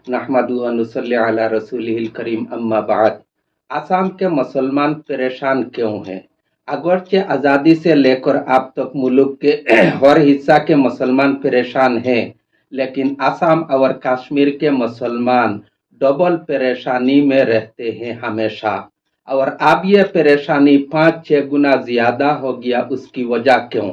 नहमदु व नुसल्ली अला रसूलिहिल करीम अम्मा बाद। आसाम के मुसलमान परेशान क्यों हैं? अगरचे आज़ादी से लेकर अब तक मुल्क के हर हिस्सा के मुसलमान परेशान हैं, लेकिन आसाम और कश्मीर के मुसलमान डबल परेशानी में रहते हैं हमेशा। और अब ये परेशानी 5-6 गुना ज्यादा हो गया। उसकी वजह क्यों?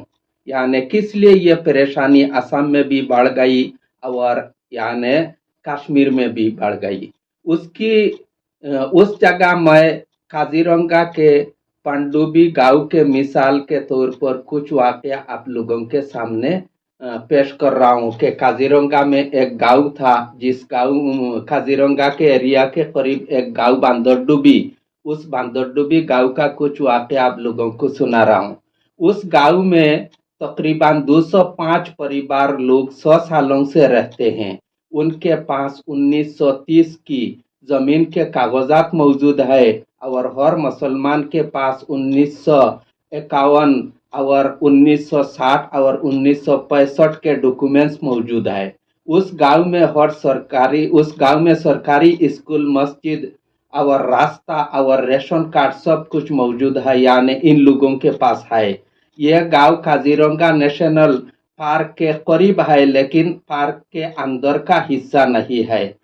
यानी किस लिए ये परेशानी असम में भी बढ़ गई और यानी कश्मीर में भी बढ़ गई? उस जगह मैं काजीरंगा के पनडुब्बी गांव के मिसाल के तौर पर कुछ वाकया आप लोगों के सामने पेश कर रहा हूँ कि काजीरंगा में एक गांव था, जिस गांव काजीरंगा के एरिया के करीब एक गांव बांदरडुबी। उस बांदरडुबी गांव का कुछ वाकया आप लोगों को सुना रहा हूँ। उस गांव में तकरीबन 205 परिवार लोग 100 सालों से रहते हैं। उनके पास 1930 की जमीन के कागजात मौजूद है और हर मुसलमान के पास 1951 और 1960 और 1965 के डॉक्यूमेंट्स मौजूद है। उस गांव में सरकारी स्कूल, मस्जिद और रास्ता और रेशन कार्ड सब कुछ मौजूद है, यानी इन लोगों के पास है। यह गांव काजीरंगा नेशनल पार्क के करीब है, लेकिन पार्क के अंदर का हिस्सा नहीं है।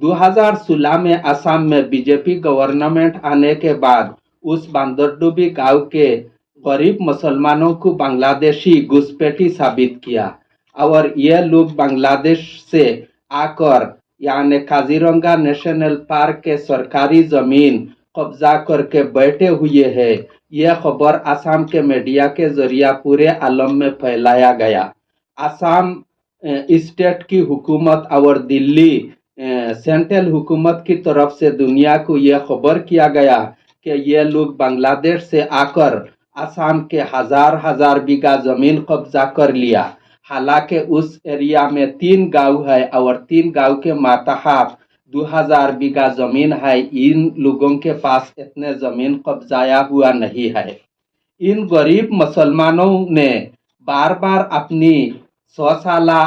2016 में असम में बीजेपी गवर्नमेंट आने के बाद उस बांदरडुबी गांव के गरीब मुसलमानों को बांग्लादेशी घुसपैठी साबित किया और ये लोग बांग्लादेश से आकर यानी काजीरंगा नेशनल पार्क के सरकारी जमीन कब्जा करके बैठे हुए हैं। यह खबर असम के मीडिया के जरिए पूरे आलम में फैलाया गया। असम स्टेट की हुकूमत और दिल्ली सेंट्रल हुकूमत की तरफ से दुनिया को यह खबर किया गया कि ये लोग बांग्लादेश से आकर असम के हजार हजार बीघा जमीन कब्जा कर लिया। हालांकि उस एरिया में 3 गांव है और 3 गांव के मातहत 2000 बीघा जमीन है। इन लोगों के पास इतने जमीन कब्जाया हुआ नहीं है। इन गरीब मुसलमानों ने बार बार अपनी 100 साला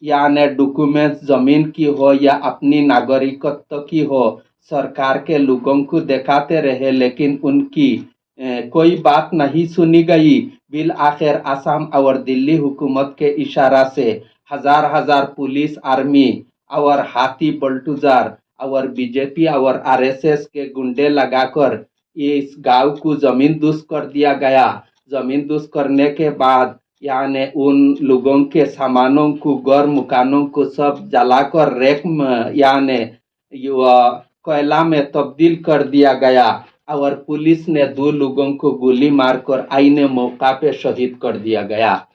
यानी डॉक्यूमेंट्स जमीन की हो या अपनी नागरिकत्व की हो सरकार के लोगों को दिखाते रहे, लेकिन उनकी कोई बात नहीं सुनी गई। बिल आखिर असम और दिल्ली हुकूमत के इशारा से हजार हजार पुलिस, आर्मी और हाथी बुलडोजर और बीजेपी और आरएसएस के गुंडे लगाकर इस गांव को जमींदोज कर दिया गया। जमींदोज करने के बाद यानी उन लोगों के सामानों को, घर मकानों को सब जलाकर रेक यानी कोयला में तब्दील कर दिया गया और पुलिस ने 2 लोगों को गोली मारकर आईने मौका पे शहीद कर दिया गया।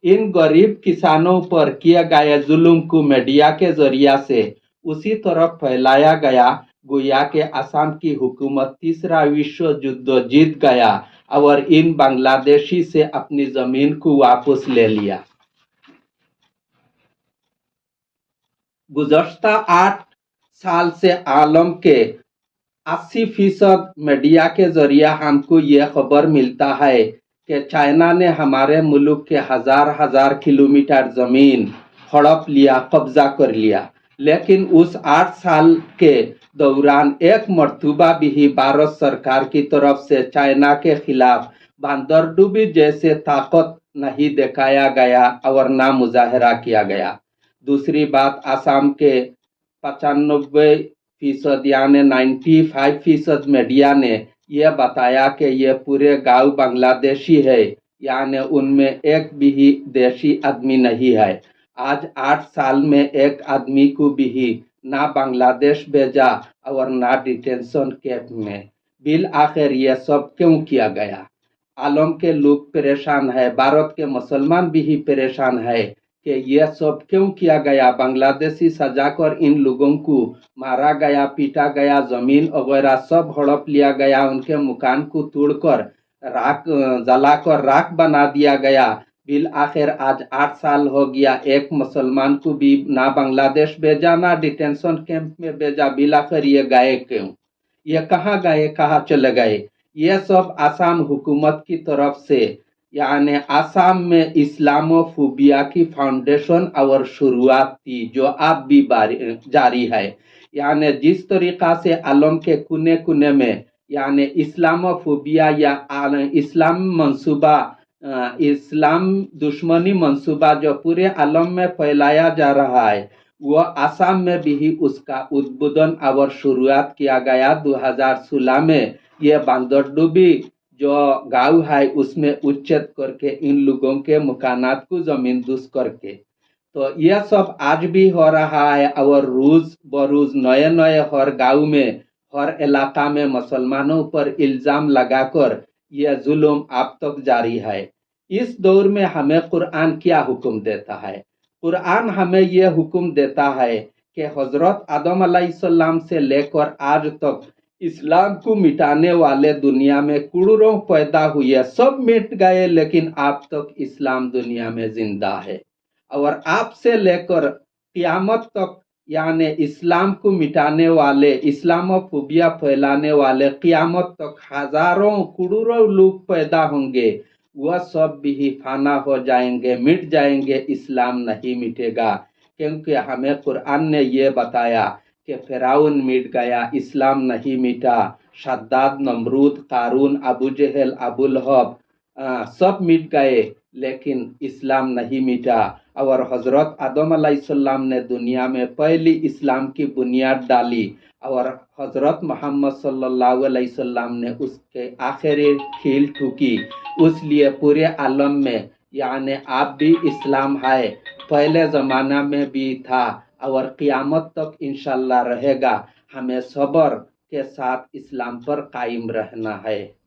इन गरीब किसानों पर किए गए जुल्म को मीडिया के जरिया से उसी तरफ फैलाया गया गोया के असम की हुकूमत तीसरा विश्व युद्ध जीत गया और इन बांग्लादेशी से अपनी जमीन को वापस ले लिया। गुज़श्ता 8 साल से आलम के 80% मीडिया के जरिए हमको यह खबर मिलता है कि चाइना ने हमारे मुल्क के हजार हजार किलोमीटर जमीन हड़प लिया, कब्जा कर लिया। लेकिन उस 8 साल के दौरान एक मरतबा भी भारत सरकार की तरफ से चाइना के खिलाफ बांदरडुबी जैसे ताकत नहीं दिखाया गया और ना मुजाहरा किया गया। दूसरी बात, असम के 95% यानी 95% मीडिया ने यह बताया कि यह पूरे गांव बांग्लादेशी है, यानी उनमें एक भी देशी आदमी नहीं है। आज 8 साल में एक आदमी को भी ना बांग्लादेश भेजा और ना डिटेंशन कैंप में। बिल आखिर यह सब क्यों किया गया? आलम के लोग परेशान है, भारत के मुसलमान भी परेशान है कि यह सब क्यों किया गया। बांग्लादेशी सजा कर इन लोगों को मारा गया, पीटा गया, जमीन वगैरह सब हड़प लिया गया, उनके मकान को तोड़कर राख जलाकर राख बना दिया गया। बिल आखिर आज 8 साल हो गया, एक मुसलमान को भी ना बांग्लादेश भेजा ना डिटेंशन कैंप में भेजा। बिल आखिर ये गए क्यों? ये कहाँ गए, कहाँ चले गए? ये सब आसाम हुकूमत की तरफ से यानी आसाम में इस्लामोफोबिया की फाउंडेशन और शुरुआत थी जो अब भी जारी है। यानी जिस तरीका से आलम के कोने कोने में यानी इस्लामोफोबिया या इस्लाम मंसूबा इस्लाम दुश्मनी मंसूबा जो पूरे आलम में फैलाया जा रहा है, वो आसाम में भी उसका उद्बोधन और शुरुआत किया गया 2016 में। ये बांदरडुबी जो गांव है उसमें उच्चेद करके इन लोगों के मकानात को जमींदोज करके, तो यह सब आज भी हो रहा है। और रोज बरोज नए नए हर गांव में हर इलाका में मुसलमानों पर इल्जाम लगाकर यह जुल्म अब तक जारी है। इस दौर में हमें कुरान क्या हुक्म देता है? कुरान हमें यह हुक्म देता है कि हजरत आदम अलैहिस्सलाम से लेकर आज तक इस्लाम को मिटाने वाले दुनिया में करोड़ों पैदा हुए, सब मिट गए, लेकिन अब तक इस्लाम दुनिया में जिंदा है। और आप से लेकर क़यामत तक यानी इस्लाम को मिटाने वाले, इस्लामोफोबिया फैलाने वाले क़यामत तक हजारों करोड़ों लोग पैदा होंगे, वह सब भी फाना हो जाएंगे, मिट जाएंगे, इस्लाम नहीं मिटेगा। क्योंकि हमें कुरान ने यह बताया कि फिरौन मिट गया, इस्लाम नहीं मिटा। शद्दाद, नमरूद, कारून, अबू जहल, अबू लहब सब मिट गए, लेकिन इस्लाम नहीं मिटा। और हजरत आदम अलैहिस्सलाम ने दुनिया में पहली इस्लाम की बुनियाद डाली और हजरत मोहम्मद सल्लल्लाहु अलैहि वसल्लम ने उसके आखिरी कील ठुकी। इसलिए पूरे आलम में यानी आप भी इस्लाम है, पहले ज़माना में भी था और क़यामत तक इंशाल्लाह रहेगा। हमें सब्र के साथ इस्लाम पर कायम रहना है।